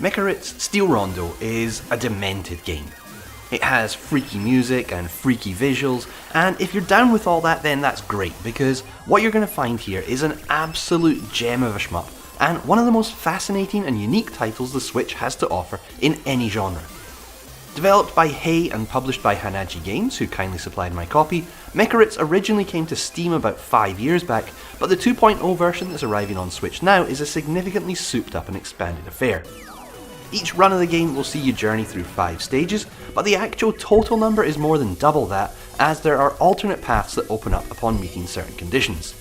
Mecha Ritz Steel Rondo is a demented game. It has freaky music and freaky visuals, and if you're down with all that, then that's great, because what you're going to find here is an absolute gem of a shmup, and one of the most fascinating and unique titles the Switch has to offer in any genre. Developed by Hey and published by Hanaji Games, who kindly supplied my copy, Mecha Ritz originally came to Steam about 5 years back, but the 2.0 version that's arriving on Switch now is a significantly souped up and expanded affair. Each run of the game will see you journey through 5 stages, but the actual total number is more than double that, as there are alternate paths that open up upon meeting certain conditions.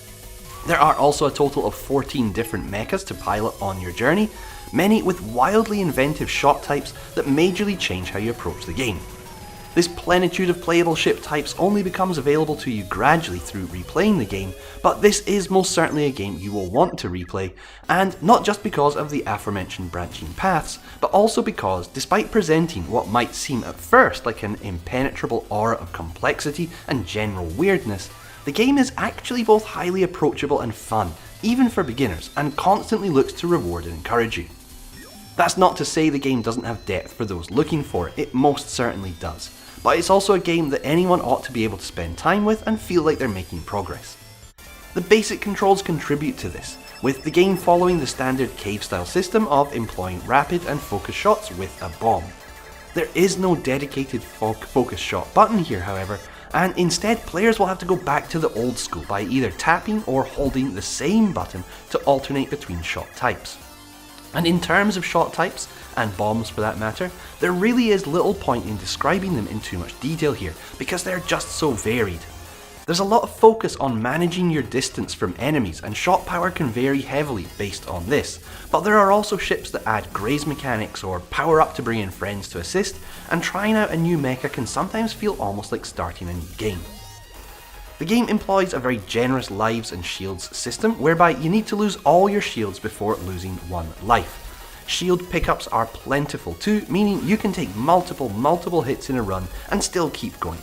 There are also a total of 14 different mechas to pilot on your journey, many with wildly inventive shot types that majorly change how you approach the game. This plenitude of playable ship types only becomes available to you gradually through replaying the game, but this is most certainly a game you will want to replay, and not just because of the aforementioned branching paths, but also because, despite presenting what might seem at first like an impenetrable aura of complexity and general weirdness, the game is actually both highly approachable and fun, even for beginners, and constantly looks to reward and encourage you. That's not to say the game doesn't have depth for those looking for it, it most certainly does. But it's also a game that anyone ought to be able to spend time with and feel like they're making progress. The basic controls contribute to this, with the game following the standard cave-style system of employing rapid and focus shots with a bomb. There is no dedicated focus shot button here, however, and instead players will have to go back to the old school by either tapping or holding the same button to alternate between shot types. And in terms of shot types, and bombs for that matter, there really is little point in describing them in too much detail here, because they're just so varied. There's a lot of focus on managing your distance from enemies, and shot power can vary heavily based on this, but there are also ships that add graze mechanics or power up to bring in friends to assist, and trying out a new mecha can sometimes feel almost like starting a new game. The game employs a very generous lives and shields system, whereby you need to lose all your shields before losing one life. Shield pickups are plentiful too, meaning you can take multiple hits in a run and still keep going.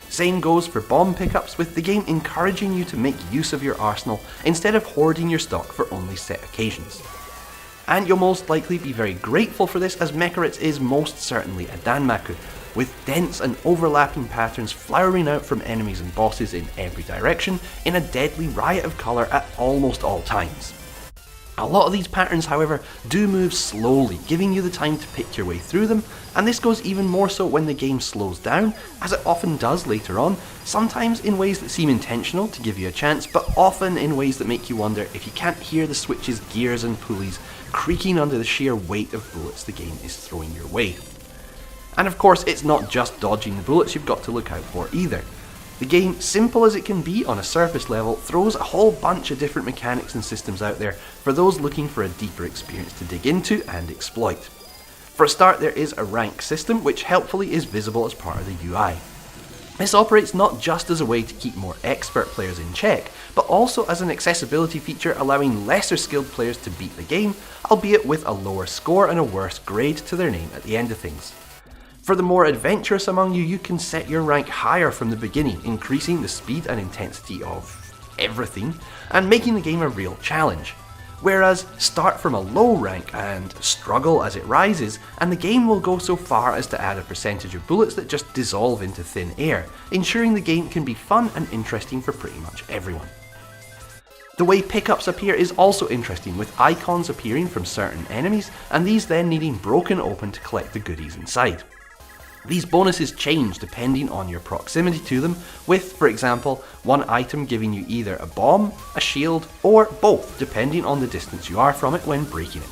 Same goes for bomb pickups, with the game encouraging you to make use of your arsenal instead of hoarding your stock for only set occasions. And you'll most likely be very grateful for this, as Mecha Ritz is most certainly a danmaku, with dense and overlapping patterns flowering out from enemies and bosses in every direction in a deadly riot of colour at almost all times. A lot of these patterns, however, do move slowly, giving you the time to pick your way through them, and this goes even more so when the game slows down, as it often does later on, sometimes in ways that seem intentional to give you a chance, but often in ways that make you wonder if you can't hear the Switch's gears and pulleys creaking under the sheer weight of bullets the game is throwing your way. And of course, it's not just dodging the bullets you've got to look out for either. The game, simple as it can be on a surface level, throws a whole bunch of different mechanics and systems out there for those looking for a deeper experience to dig into and exploit. For a start, there is a rank system, which helpfully is visible as part of the UI. This operates not just as a way to keep more expert players in check, but also as an accessibility feature allowing lesser skilled players to beat the game, albeit with a lower score and a worse grade to their name at the end of things. For the more adventurous among you, you can set your rank higher from the beginning, increasing the speed and intensity of everything, and making the game a real challenge. Whereas, start from a low rank and struggle as it rises, and the game will go so far as to add a percentage of bullets that just dissolve into thin air, ensuring the game can be fun and interesting for pretty much everyone. The way pickups appear is also interesting, with icons appearing from certain enemies, and these then needing broken open to collect the goodies inside. These bonuses change depending on your proximity to them, with, for example, one item giving you either a bomb, a shield, or both, depending on the distance you are from it when breaking it.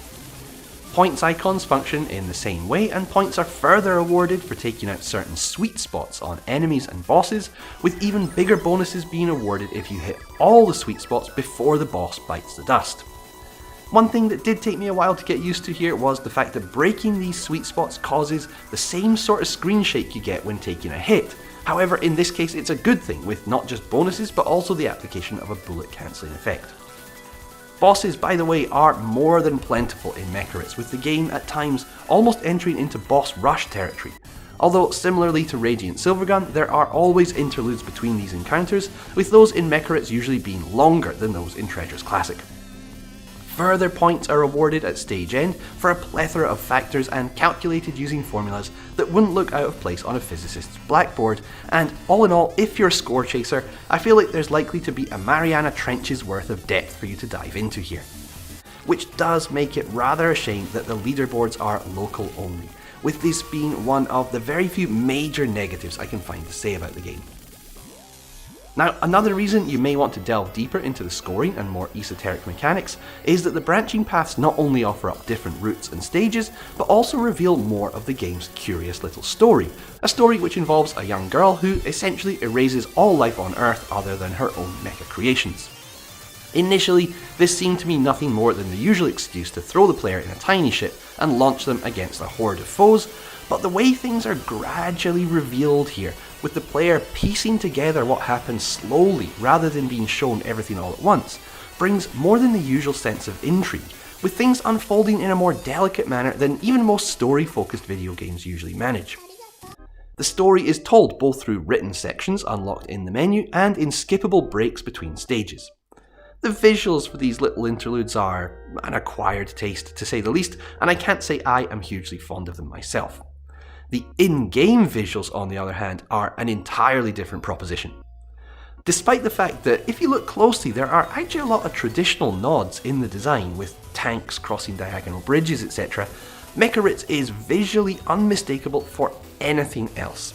Points icons function in the same way, and points are further awarded for taking out certain sweet spots on enemies and bosses, with even bigger bonuses being awarded if you hit all the sweet spots before the boss bites the dust. One thing that did take me a while to get used to here was the fact that breaking these sweet spots causes the same sort of screen shake you get when taking a hit. However, in this case it's a good thing, with not just bonuses but also the application of a bullet cancelling effect. Bosses, by the way, are more than plentiful in Mecha Ritz, with the game at times almost entering into boss rush territory. Although, similarly to Radiant Silvergun, there are always interludes between these encounters, with those in Mecha Ritz usually being longer than those in Treasures Classic. Further points are awarded at stage end for a plethora of factors and calculated using formulas that wouldn't look out of place on a physicist's blackboard, and all in all, if you're a score chaser, I feel like there's likely to be a Mariana Trench's worth of depth for you to dive into here. Which does make it rather a shame that the leaderboards are local only, with this being one of the very few major negatives I can find to say about the game. Now, another reason you may want to delve deeper into the scoring and more esoteric mechanics is that the branching paths not only offer up different routes and stages, but also reveal more of the game's curious little story. A story which involves a young girl who essentially erases all life on Earth other than her own mecha creations. Initially, this seemed to me nothing more than the usual excuse to throw the player in a tiny ship and launch them against a horde of foes, but the way things are gradually revealed here, with the player piecing together what happens slowly rather than being shown everything all at once, brings more than the usual sense of intrigue, with things unfolding in a more delicate manner than even most story-focused video games usually manage. The story is told both through written sections unlocked in the menu and in skippable breaks between stages. The visuals for these little interludes are an acquired taste, to say the least, and I can't say I am hugely fond of them myself. The in-game visuals, on the other hand, are an entirely different proposition. Despite the fact that, if you look closely, there are actually a lot of traditional nods in the design, with tanks crossing diagonal bridges, etc., Mecha Ritz is visually unmistakable for anything else.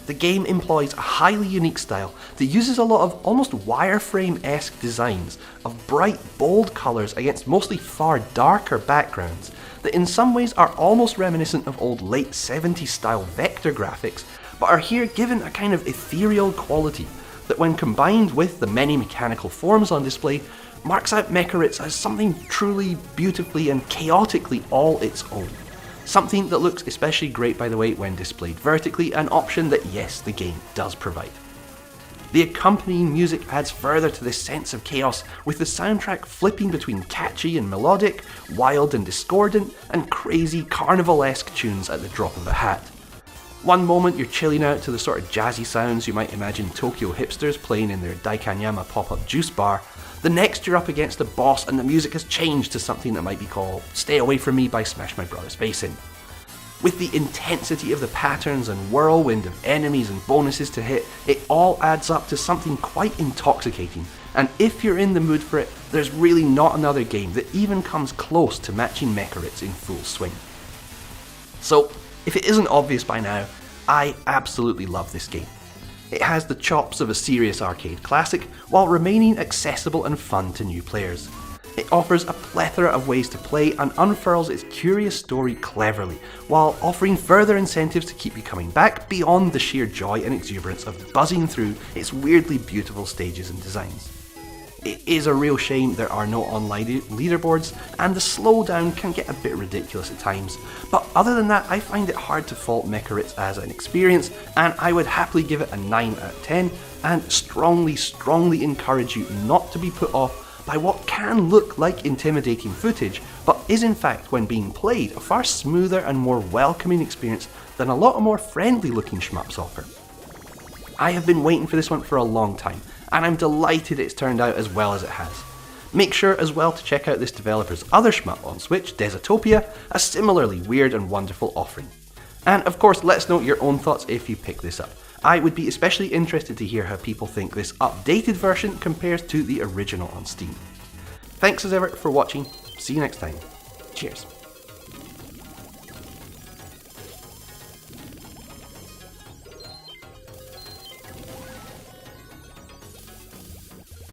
The game employs a highly unique style that uses a lot of almost wireframe-esque designs of bright, bold colours against mostly far darker backgrounds that in some ways are almost reminiscent of old late 70s style vector graphics, but are here given a kind of ethereal quality that, when combined with the many mechanical forms on display, marks out Mecha Ritz as something truly, beautifully and chaotically all its own. Something that looks especially great, by the way, when displayed vertically, an option that, yes, the game does provide. The accompanying music adds further to this sense of chaos, with the soundtrack flipping between catchy and melodic, wild and discordant, and crazy carnival-esque tunes at the drop of a hat. One moment you're chilling out to the sort of jazzy sounds you might imagine Tokyo hipsters playing in their Daikanyama pop-up juice bar. The next you're up against a boss and the music has changed to something that might be called Stay Away From Me by Smash My Brother's Face In. With the intensity of the patterns and whirlwind of enemies and bonuses to hit, it all adds up to something quite intoxicating, and if you're in the mood for it, there's really not another game that even comes close to matching Mecha Ritz in full swing. So, if it isn't obvious by now, I absolutely love this game. It has the chops of a serious arcade classic, while remaining accessible and fun to new players. It offers a plethora of ways to play and unfurls its curious story cleverly, while offering further incentives to keep you coming back beyond the sheer joy and exuberance of buzzing through its weirdly beautiful stages and designs. It is a real shame there are no online leaderboards, and the slowdown can get a bit ridiculous at times, but other than that, I find it hard to fault Mecha Ritz as an experience, and I would happily give it a 9 out of 10, and strongly encourage you not to be put off by what can look like intimidating footage, but is in fact, when being played, a far smoother and more welcoming experience than a lot of more friendly looking shmups offer. I have been waiting for this one for a long time, and I'm delighted it's turned out as well as it has. Make sure as well to check out this developer's other shmup on Switch, Desotopia, a similarly weird and wonderful offering. And of course, let us know your own thoughts if you pick this up. I would be especially interested to hear how people think this updated version compares to the original on Steam. Thanks as ever for watching, see you next time, cheers.